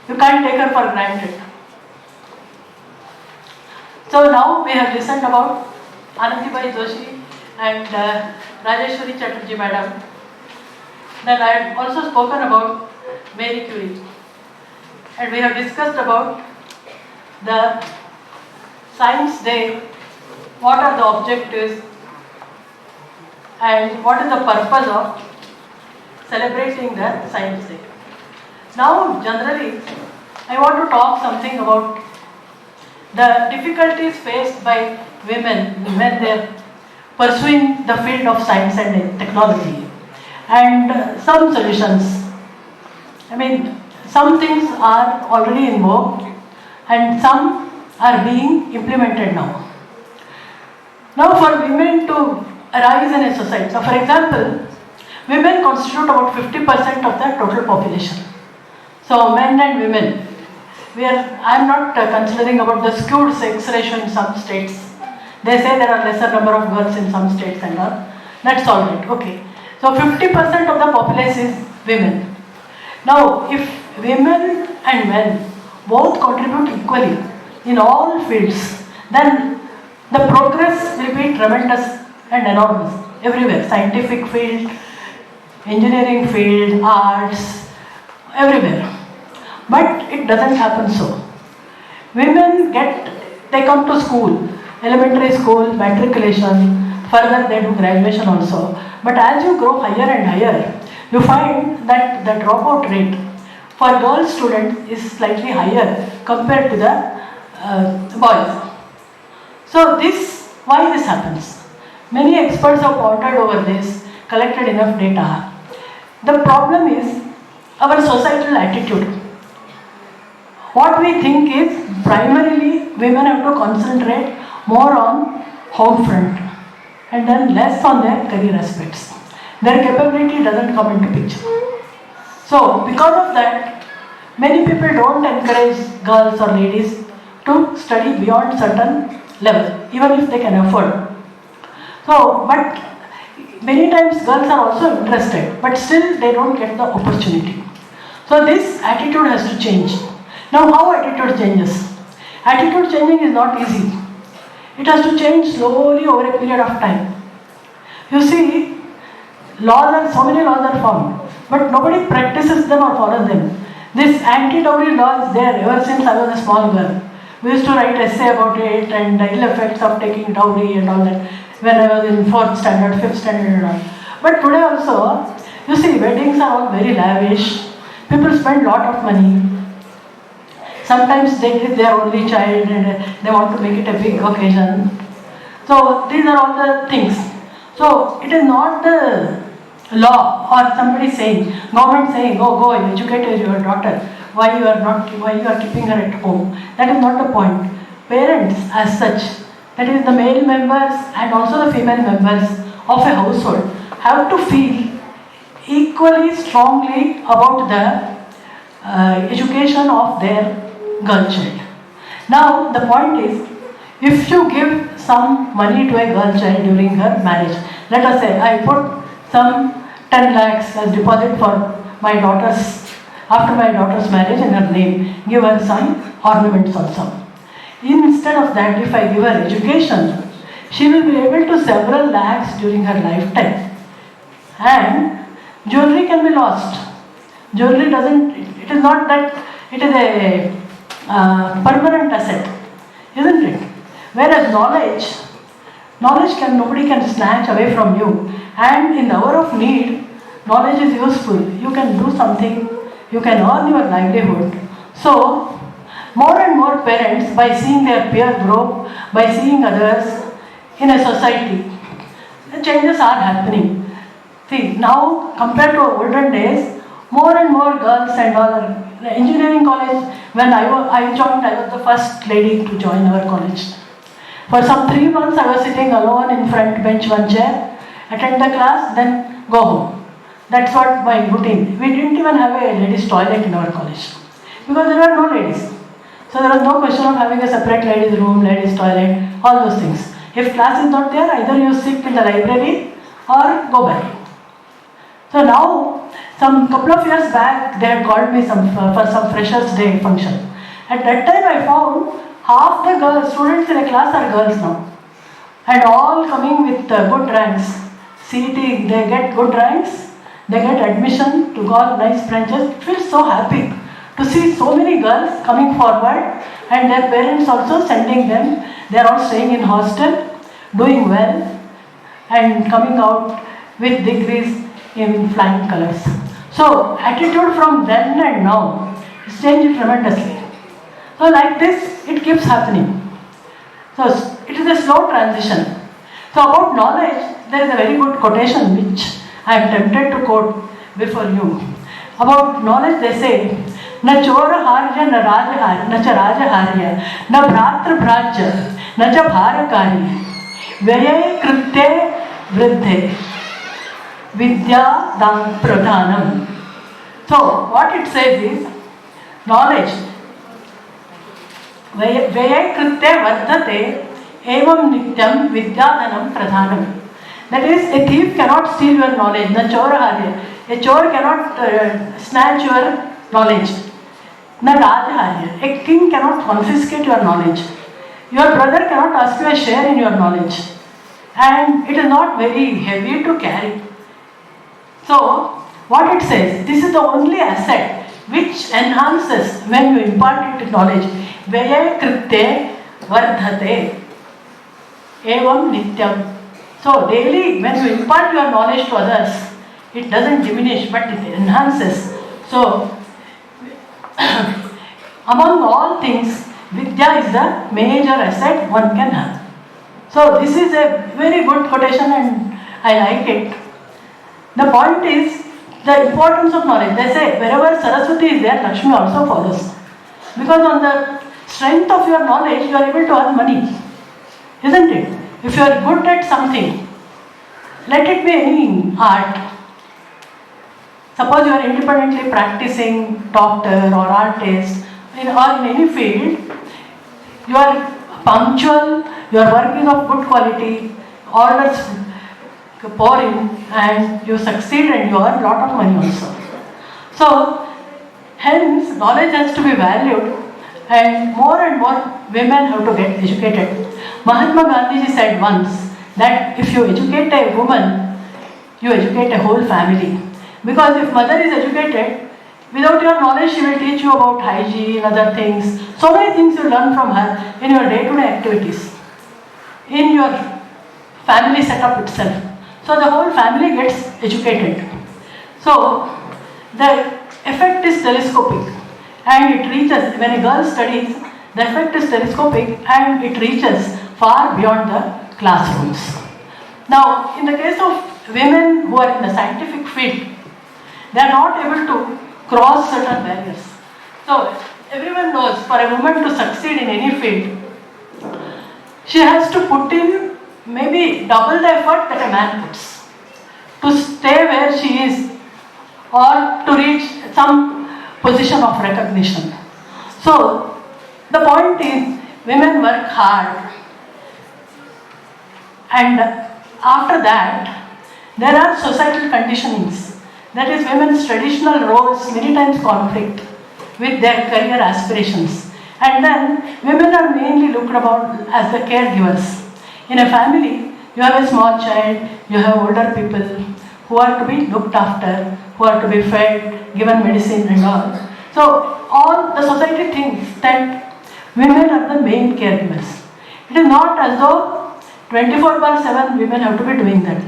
You can't take her for granted. So now we have listened about Anandibai Joshi and Rajeshwari Chatterjee Madam. Then I have also spoken about Mary Curie. And we have discussed about the Science Day, what are the objectives and what is the purpose of celebrating the Science Day. Now generally I want to talk something about the difficulties faced by women when they are pursuing the field of science and technology, and some solutions. I mean, some things are already in vogue and some are being implemented now. Now for women to arise in a society, so for example, women constitute about 50% of the total population. So men and women. I am not considering about the skewed sex ratio in some states. They say there are lesser number of girls in some states and all. That's all right. Okay. So 50% of the population is women. Now, if women and men both contribute equally in all fields, then the progress will be tremendous and enormous everywhere. Scientific field, engineering field, arts, everywhere. But it doesn't happen so. Women they come to school, elementary school, matriculation, further they do graduation also. But as you grow higher and higher, you find that the dropout rate for girl students is slightly higher compared to the boys. So why this happens? Many experts have pondered over this, collected enough data. The problem is our societal attitude. What we think is primarily women have to concentrate more on home front and then less on their career aspects. Their capability doesn't come into picture. So because of that, many people don't encourage girls or ladies to study beyond certain level, even if they can afford. So, but many times girls are also interested, but still they don't get the opportunity. So this attitude has to change. Now how attitude changes? Attitude changing is not easy. It has to change slowly over a period of time. You see, so many laws are formed, but nobody practices them or follows them. This anti-dowry law is there ever since I was a small girl. We used to write essay about it and the ill effects of taking dowry and all that when I was in 4th standard, 5th standard and all. But today also, you see, weddings are all very lavish. People spend a lot of money. Sometimes they give their only child and they want to make it a big occasion. So these are all the things. So it is not the law or somebody saying, government saying, oh go educate your daughter. Why you are keeping her at home? That is not the point. Parents as such, that is the male members and also the female members of a household, have to feel equally strongly about the education of their girl child. Now the point is, if you give some money to a girl child during her marriage, let us say I put some 10 lakhs as deposit for my daughter's, after my daughter's marriage in her name, give her some ornaments also. Instead of that, if I give her education, she will be able to several lakhs during her lifetime. And jewelry can be lost. Jewelry it is not that it is a permanent asset, isn't it? Whereas knowledge nobody can snatch away from you. And in the hour of need, knowledge is useful. You can do something, you can earn your livelihood. So, more and more parents, by seeing their peer group, by seeing others in a society, the changes are happening. See, now compared to olden days, more and more girls and all. The engineering college, when I joined, I was the first lady to join our college. For some 3 months, I was sitting alone in front bench, one chair, attend the class, then go home. That's what my routine. We didn't even have a ladies' toilet in our college because there were no ladies. So there was no question of having a separate ladies' room, ladies' toilet, all those things. If class is not there, either you sit in the library or go back. So now Some couple of years back, they had called me for some Freshers' Day function. At that time, I found half the students in a class are girls now, and all coming with good ranks. CET, they get good ranks, they get admission to all nice branches. It feels so happy to see so many girls coming forward and their parents also sending them. They are all staying in hostel, doing well, and coming out with degrees in flying colors. So attitude from then and now is changed tremendously. So like this, it keeps happening. So it is a slow transition. So about knowledge, there is a very good quotation which I am tempted to quote before you. About knowledge, they say, "Na chora harya, na raja harya, na cha raja harya, na bhratra bhrajya, na cha bharakari, vyaye krite vriddhe, vidya dam pradhanam." So what it says is, knowledge, "Vyaye krite vardhate, evam nityam vidyadanam pradhanam." That is, a thief cannot steal your knowledge. Na chora harya. A chore cannot snatch your knowledge. Na raja harya. A king cannot confiscate your knowledge. Your brother cannot ask you a share in your knowledge. And it is not very heavy to carry. So, what it says, this is the only asset which enhances when you impart it knowledge. Vyaye krite vardhate. Evam nityam. So daily when you impart your knowledge to others, it doesn't diminish but it enhances. So among all things, Vidya is the major asset one can have. So this is a very good quotation and I like it. The point is the importance of knowledge. They say wherever Saraswati is there, Lakshmi also follows. Because on the strength of your knowledge, you are able to earn money. Isn't it? If you are good at something, let it be any art. Suppose you are independently practicing doctor or artist or in any field, you are punctual, your work is of good quality, orders pour in and you succeed and you earn a lot of money also. So, hence knowledge has to be valued and more women have to get educated. Mahatma Gandhi said once that if you educate a woman, you educate a whole family. Because if mother is educated, without your knowledge she will teach you about hygiene, other things. So many things you learn from her in your day-to-day activities, in your family setup itself. So the whole family gets educated. So the effect is telescopic and it reaches, when a girl studies, the effect is telescopic and it reaches far beyond the classrooms. Now, in the case of women who are in the scientific field, they are not able to cross certain barriers. So, everyone knows for a woman to succeed in any field, she has to put in maybe double the effort that a man puts to stay where she is or to reach some position of recognition. So, the point is, women work hard. And after that, there are societal conditionings. That is, women's traditional roles many times conflict with their career aspirations. And then, women are mainly looked about as the caregivers. In a family, you have a small child, you have older people who are to be looked after, who are to be fed, given medicine and all. So, all the society thinks that women are the main caregivers. It is not as though 24/7 women have to be doing that.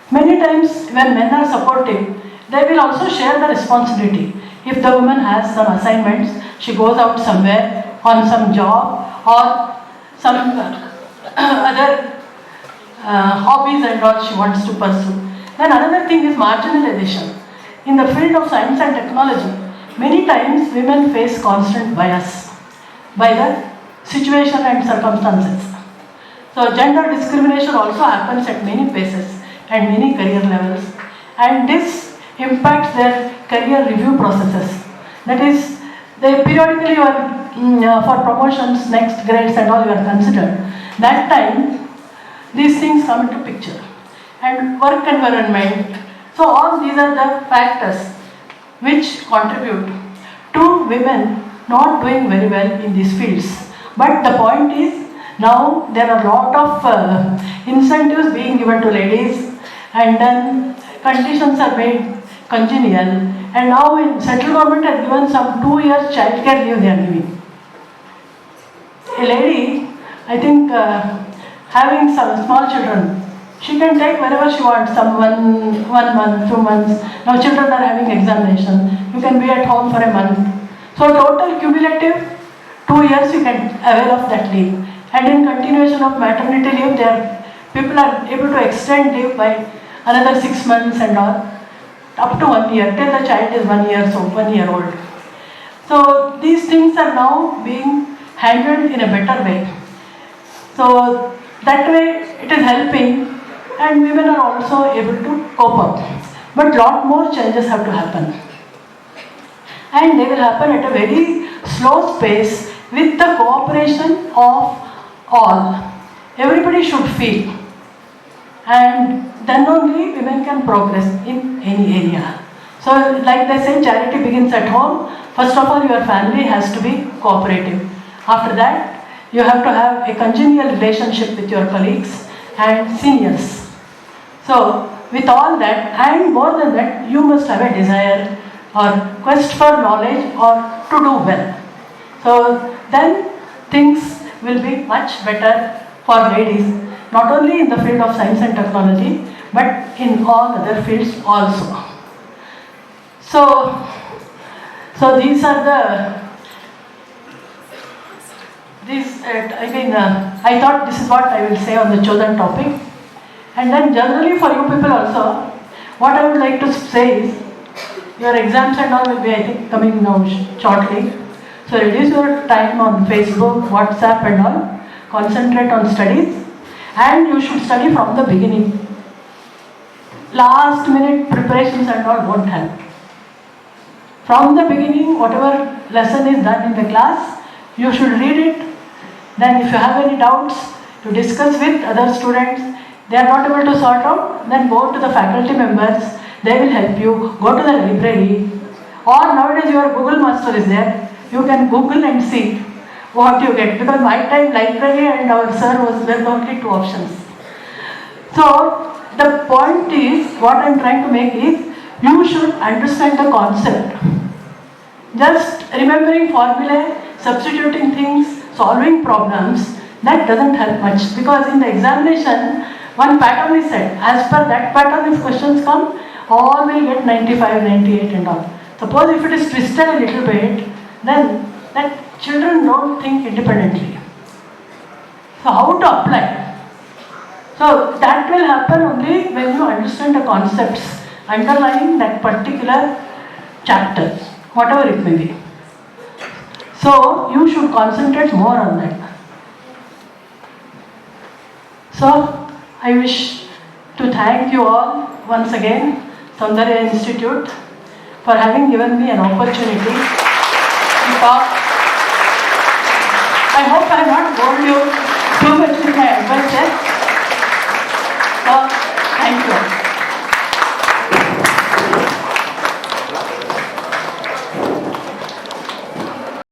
Many times when men are supportive, they will also share the responsibility. If the woman has some assignments, she goes out somewhere on some job or some other hobbies and all she wants to pursue. Then another thing is marginalization. In the field of science and technology, many times women face constant bias by the situation and circumstances. So gender discrimination also happens at many places and many career levels, and this impacts their career review processes. That is, they periodically for promotions, next grades and all you are considered. That time, these things come into picture. And work environment. So all these are the factors which contribute to women not doing very well in these fields. But the point is, now there are a lot of incentives being given to ladies, and then conditions are made congenial, and now in central government has given some 2 years childcare leave they are giving. A lady, I think, having some small children, she can take wherever she wants, some one month, 2 months. Now children are having examination. You can be at home for a month. So total cumulative 2 years you can avail of that leave. And in continuation of maternity leave, people are able to extend leave by another 6 months and all, up to 1 year, till the child is 1 year old. So these things are now being handled in a better way. So that way it is helping, and women are also able to cope up. But lot more changes have to happen. And they will happen at a very slow pace with the cooperation of all. Everybody should feel. And then only women can progress in any area. So like they say, charity begins at home. First of all, your family has to be cooperative. After that, you have to have a congenial relationship with your colleagues and seniors. So with all that, and more than that, you must have a desire or quest for knowledge or to do well. So then things will be much better for ladies, not only in the field of science and technology, but in all other fields also. So these are I thought this is what I will say on the chosen topic. And then generally for you people also, what I would like to say is, your exams and all will be, I think, coming now shortly. So reduce your time on Facebook, WhatsApp and all. Concentrate on studies. And you should study from the beginning. Last minute preparations and all won't help. From the beginning, whatever lesson is done in the class, you should read it. Then if you have any doubts, you discuss with other students. They are not able to sort out, then go to the faculty members. They will help you. Go to the library. Or nowadays your Google Master is there. You can Google and see what you get. Because my time, library and our sir were the only two options. So the point is, what I am trying to make is, you should understand the concept. Just remembering formulae, substituting things, solving problems, that doesn't help much. Because in the examination, one pattern is set. As per that pattern, if questions come, all will get 95, 98 and all. Suppose if it is twisted a little bit, then that children don't think independently. So how to apply? So that will happen only when you understand the concepts underlying that particular chapter, whatever it may be. So you should concentrate more on that. So I wish to thank you all once again, Soundarya Institute, for having given me an opportunity to talk. I hope I have not bored you